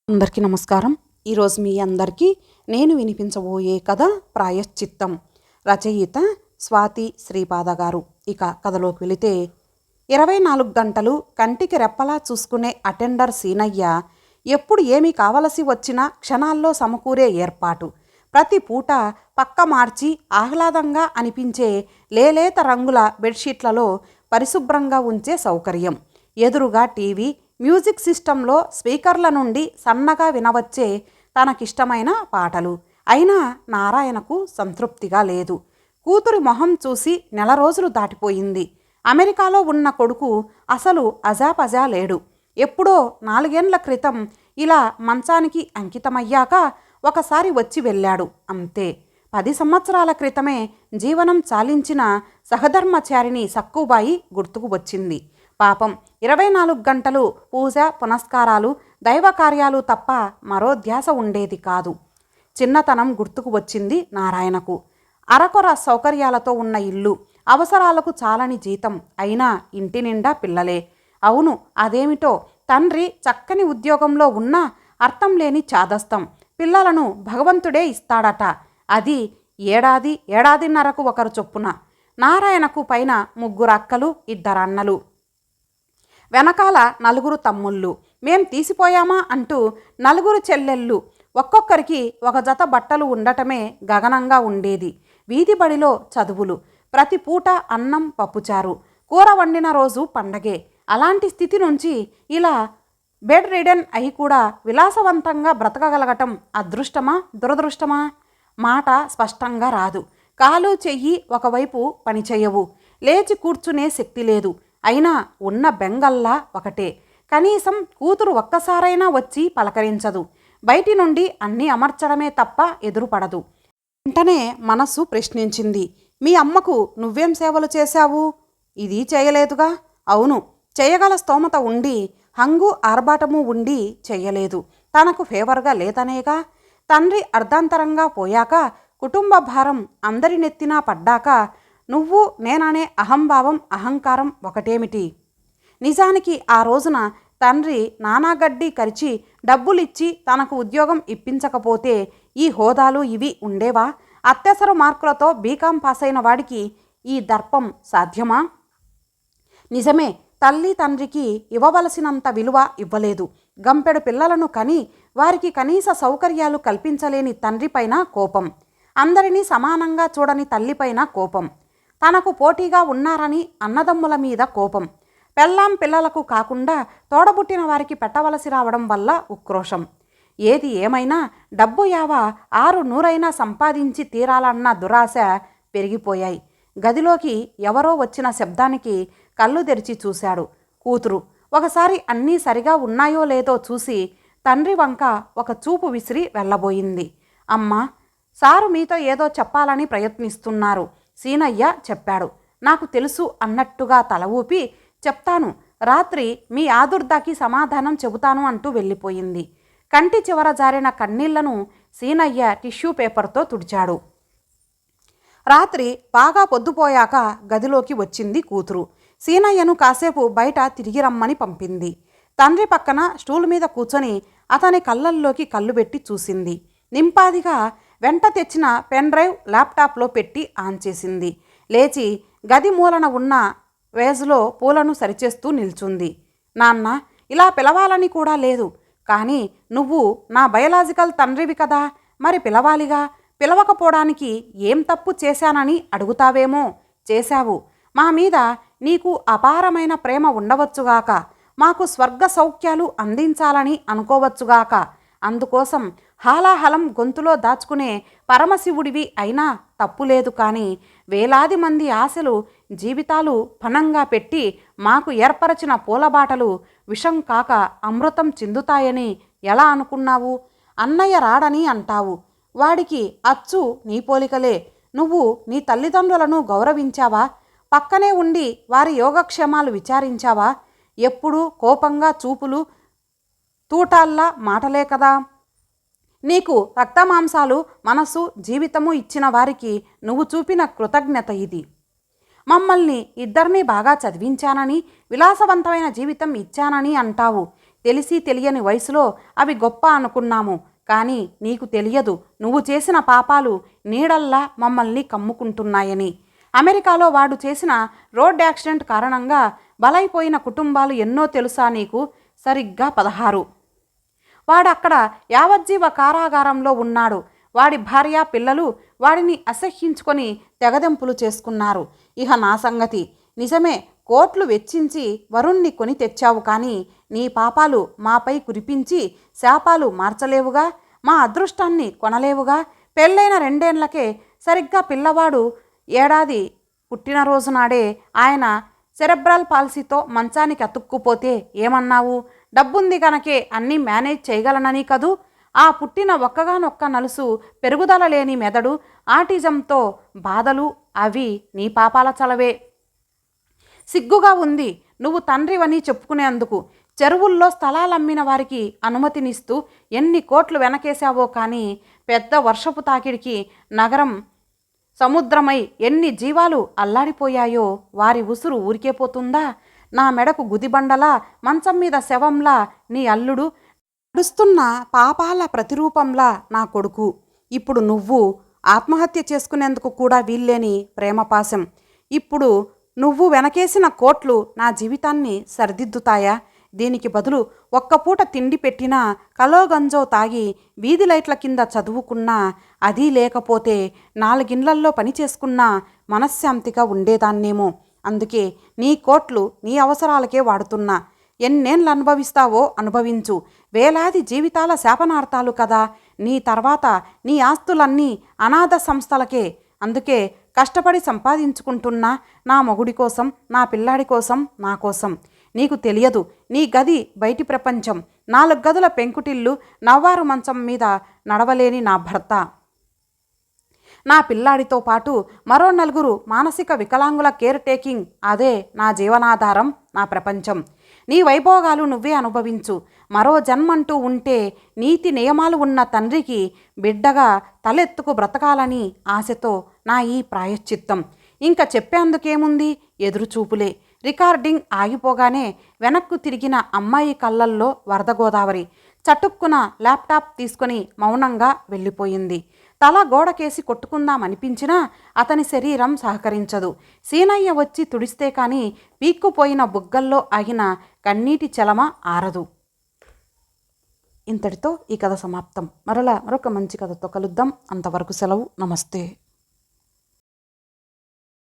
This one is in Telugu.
అందరికీ నమస్కారం. ఈరోజు మీ అందరికీ నేను వినిపించబోయే కథ ప్రాయశ్చిత్తం. రచయిత స్వాతి శ్రీపాద గారు. ఇక కథలోకి వెళితే 24 గంటలు కంటికి రెప్పలా చూసుకునే అటెండర్ సీనయ్య ఎప్పుడు ఏమి కావలసి వచ్చినా క్షణాల్లో సమకూరే ఏర్పాటు. ప్రతి పూట పక్క మార్చి ఆహ్లాదంగా అనిపించే లేలేత రంగుల బెడ్షీట్లలో పరిశుభ్రంగా ఉంచే సౌకర్యం. ఎదురుగా టీవీ, మ్యూజిక్ సిస్టంలో స్పీకర్ల నుండి సన్నగా వినవచ్చే తనకిష్టమైన పాటలు. అయినా నారాయణకు సంతృప్తిగా లేదు. కూతురి మొహం చూసి 1 రోజులు దాటిపోయింది. అమెరికాలో ఉన్న కొడుకు అసలు అజాపజా లేడు. ఎప్పుడో 4 ఏళ్ల క్రితం ఇలా మంచానికి అంకితమయ్యాక ఒకసారి వచ్చి వెళ్ళాడు అంతే. 10 సంవత్సరాల క్రితమే జీవనం చాలించిన సహధర్మచారిణి సక్కుబాయి గుర్తుకు వచ్చింది. పాపం 24 గంటలు పూజ పునస్కారాలు దైవ కార్యాలు తప్ప మరో ధ్యాస ఉండేది కాదు. చిన్నతనం గుర్తుకు వచ్చింది నారాయణకు. అరకొర సౌకర్యాలతో ఉన్న ఇల్లు, అవసరాలకు చాలని జీతం, అయినా ఇంటి నిండా పిల్లలే. అవును, అదేమిటో తండ్రి చక్కని ఉద్యోగంలో ఉన్నా అర్థం లేని చాదస్తం. పిల్లలను భగవంతుడే ఇస్తాడట. అది ఏడాదిన్నరకు ఒకరు చొప్పున. నారాయణకు పైన 3 అక్కలు, 2 అన్నలు, వెనకాల 4 తమ్ముళ్ళు. మేం తీసిపోయామా అంటూ 4 చెల్లెళ్ళు. ఒక్కొక్కరికి ఒక జత బట్టలు ఉండటమే గగనంగా ఉండేది. వీధి బడిలో చదువులు, ప్రతి పూట అన్నం పప్పుచారు, కూర వండిన రోజు పండగే. అలాంటి స్థితి నుంచి ఇలా బెడ్ రిడెన్ అయి కూడా విలాసవంతంగా బ్రతకగలగటం అదృష్టమా దురదృష్టమా? మాట స్పష్టంగా రాదు. కాలు చెయ్యి ఒకవైపు పనిచేయవు. లేచి కూర్చునే శక్తి లేదు. అయినా ఉన్న బెంగల్లా ఒకటే. కనీసం కూతురు ఒక్కసారైనా వచ్చి పలకరించదు. బయటి నుండి అన్నీ అమర్చడమే తప్ప ఎదురుపడదు. వెంటనే మనస్సు ప్రశ్నించింది. మీ అమ్మకు నువ్వేం సేవలు చేశావు? ఇది చేయలేదుగా. అవును, చేయగల స్తోమత ఉండి, హంగు ఆర్భాటము ఉండి చెయ్యలేదు. తనకు ఫేవర్గా లేదనేగా. తండ్రి అర్ధాంతరంగా పోయాక, కుటుంబ భారం అందరి నెత్తినా పడ్డాక నువ్వు నేననే అహంభావం అహంకారం ఒకటేమిటి? నిజానికి ఆ రోజున తండ్రి నానాగడ్డి కరిచి డబ్బులిచ్చి తనకు ఉద్యోగం ఇప్పించకపోతే ఈ హోదాలు ఇవి ఉండేవా? అత్యవసర మార్కులతో బీకాం పాసైన వాడికి ఈ దర్పం సాధ్యమా? నిజమే, తల్లి తండ్రికి ఇవ్వవలసినంత విలువ ఇవ్వలేదు. గంపెడు పిల్లలను కని వారికి కనీస సౌకర్యాలు కల్పించలేని తండ్రిపైన కోపం. అందరినీ సమానంగా చూడని తల్లిపైన కోపం. తనకు పోటీగా ఉన్నారని అన్నదమ్ముల మీద కోపం. పెళ్ళాం పిల్లలకు కాకుండా తోడబుట్టిన వారికి పెట్టవలసి రావడం వల్ల ఉక్రోషం. ఏది ఏమైనా డబ్బు యావ 600 సంపాదించి తీరాలన్న దురాశ పెరిగిపోయాయి. గదిలోకి ఎవరో వచ్చిన శబ్దానికి కళ్ళు తెరిచి చూశాడు. కూతురు. ఒకసారి అన్నీ సరిగా ఉన్నాయో లేదో చూసి తండ్రి వంక ఒక చూపు విసిరి వెళ్ళబోయింది. అమ్మా, సారు మీతో ఏదో చెప్పాలని ప్రయత్నిస్తున్నారు, సీనయ్య చెప్పాడు. నాకు తెలుసు అన్నట్టుగా తల ఊపి, చెప్తాను, రాత్రి మీ ఆదుర్దాకి సమాధానం చెబుతాను అంటూ వెళ్ళిపోయింది. కంటి చివర జారిన కన్నీళ్లను సీనయ్య టిష్యూ పేపర్తో తుడిచాడు. రాత్రి బాగా పొద్దుపోయాక గదిలోకి వచ్చింది కూతురు. సీనయ్యను కాసేపు బయట తిరిగి రమ్మని పంపింది. తండ్రి పక్కన స్టూల్ మీద కూర్చొని అతని కళ్ళల్లోకి కళ్ళు పెట్టి చూసింది. నింపాదిగా వెంట తెచ్చిన పెన్ డ్రైవ్ ల్యాప్టాప్లో పెట్టి ఆన్ చేసింది. లేచి గది మూలన ఉన్న వేజ్లో పూలను సరిచేస్తూ నిల్చుంది. నాన్న, ఇలా పిలవాలని కూడా లేదు, కానీ నువ్వు నా బయలాజికల్ తండ్రివి కదా, మరి పిలవాలిగా. పిలవకపోవడానికి ఏం తప్పు చేశానని అడుగుతావేమో. చేశావు. మా మీద నీకు అపారమైన ప్రేమ ఉండవచ్చుగాక, మాకు స్వర్గ సౌఖ్యాలు అందించాలని అనుకోవచ్చుగాక. అందుకోసం హాలాహలం గొంతులో దాచుకునే పరమశివుడివి అయినా తప్పులేదు. కానీ వేలాది మంది ఆశలు జీవితాలు పణంగా పెట్టి మాకు ఏర్పరచిన పూలబాటలు విషం కాక అమృతం చిందుతాయని ఎలా అనుకున్నావు? అన్నయ్య రాడని అంటావు. వాడికి అచ్చు నీ పోలికలే. నువ్వు నీ తల్లిదండ్రులను గౌరవించావా? పక్కనే ఉండి వారి యోగక్షేమాలు విచారించావా? ఎప్పుడూ కోపంగా చూపులు, తూటాల్లా మాటలే కదా. నీకు రక్తమాంసాలు, మనసు, జీవితము ఇచ్చిన వారికి నువ్వు చూపిన కృతజ్ఞత ఇది. మమ్మల్ని ఇద్దరినీ బాగా చదివించానని, విలాసవంతమైన జీవితం ఇచ్చానని అంటావు. తెలిసి తెలియని వయసులో అవి గొప్ప అనుకున్నాము. కానీ నీకు తెలియదు నువ్వు చేసిన పాపాలు నీడల్లా మమ్మల్ని కమ్ముకుంటున్నాయని. అమెరికాలో వాడు చేసిన రోడ్ యాక్సిడెంట్ కారణంగా బలైపోయిన కుటుంబాలు ఎన్నో తెలుసా నీకు? సరిగ్గా 16. వాడక్కడ యావజ్జీవ కారాగారంలో ఉన్నాడు. వాడి భార్య పిల్లలు వాడిని అసహ్యించుకొని తెగదెంపులు చేసుకున్నారు. ఇహ నా సంగతి. నిజమే, కోట్లు వెచ్చించి వరుణ్ణి కొని తెచ్చావు, కానీ నీ పాపాలు మాపై కురిపించి శాపాలు మార్చలేవుగా, మా అదృష్టాన్ని కొనలేవుగా. పెళ్ళైన 2 ఏళ్లకే సరిగ్గా పిల్లవాడు ఏడాది పుట్టినరోజు నాడే ఆయన సెరెబ్రల్ పాలసీతో మంచానికి అతుక్కుపోతే ఏమన్నావు? డబ్బుంది కనుకే అన్నీ మేనేజ్ చేయగలనని కదూ. ఆ పుట్టిన ఒక్కగానొక్క నలుసు పెరుగుదల లేని మెదడు, ఆటిజంతో బాధలు అవి నీ పాపాల చలవే. సిగ్గుగా ఉంది నువ్వు తండ్రివని చెప్పుకునేందుకు. చెరువుల్లో స్థలాలమ్మిన వారికి అనుమతినిస్తూ ఎన్ని కోట్లు వెనకేశావో, కానీ పెద్ద వర్షపు తాకిడికి నగరం సముద్రమై ఎన్ని జీవాలు అల్లాడిపోయాయో. వారి ఉసురు ఊరికే పోతుందా? నా మెడకు గుదిబండలా, మంచం మీద శవంలా నీ అల్లుడు, నడుస్తున్న పాపాల ప్రతిరూపంలా నా కొడుకు. ఇప్పుడు నువ్వు ఆత్మహత్య చేసుకునేందుకు కూడా వీల్లేని ప్రేమపాశం. ఇప్పుడు నువ్వు వెనకేసిన కోట్లు నా జీవితాన్ని సరిదిద్దుతాయా? దీనికి బదులు ఒక్కపూట తిండి పెట్టినా, కలోగంజో తాగి వీధి లైట్ల కింద చదువుకున్నా, అది లేకపోతే 4 ఇళ్లల్లో పని చేసుకున్నా మనశ్శాంతిగా ఉండేదాన్నేమో. అందుకే నీ కోట్లు నీ అవసరాలకే వాడుతున్నా. ఎన్నేళ్ళు అనుభవిస్తావో అనుభవించు. వేలాది జీవితాల శాపనార్థాలు కదా. నీ తర్వాత నీ ఆస్తులన్నీ అనాథ సంస్థలకే. అందుకే కష్టపడి సంపాదించుకుంటున్నా, నా మొగుడి కోసం, నా పిల్లాడి కోసం, నా కోసం. నీకు తెలియదు నీ గది బయటి ప్రపంచం. 4 గదుల పెంకుటిల్లు, నవ్వారు మంచం మీద నడవలేని నా భర్త, నా పిల్లాడితో పాటు మరో 4 మానసిక వికలాంగుల కేర్ టేకింగ్. అదే నా జీవనాధారం, నా ప్రపంచం. నీ వైభోగాలు నువ్వే అనుభవించు. మరో జన్మంటూ ఉంటే నీతి నియమాలు ఉన్న తండ్రికి బిడ్డగా తలెత్తుకు బ్రతకాలని ఆశతో నా ఈ ప్రాయశ్చిత్తం. ఇంకా చెప్పేందుకేముంది? ఎదురుచూపులే. రికార్డింగ్ ఆగిపోగానే వెనక్కు తిరిగిన అమ్మాయి కళ్ళల్లో వరద గోదావరి. చటుక్కున ల్యాప్టాప్ తీసుకొని మౌనంగా వెళ్ళిపోయింది. తల గోడకేసి కొట్టుకుందామనిపించినా అతని శరీరం సహకరించదు. సీనయ్య వచ్చి తుడిస్తే కానీ పీక్కుపోయిన బుగ్గల్లో ఆగిన కన్నీటి చలమ ఆరదు. ఇంతటితో ఈ కథ సమాప్తం. మరొక మంచి కథతో కలుద్దాం. అంతవరకు సెలవు. నమస్తే.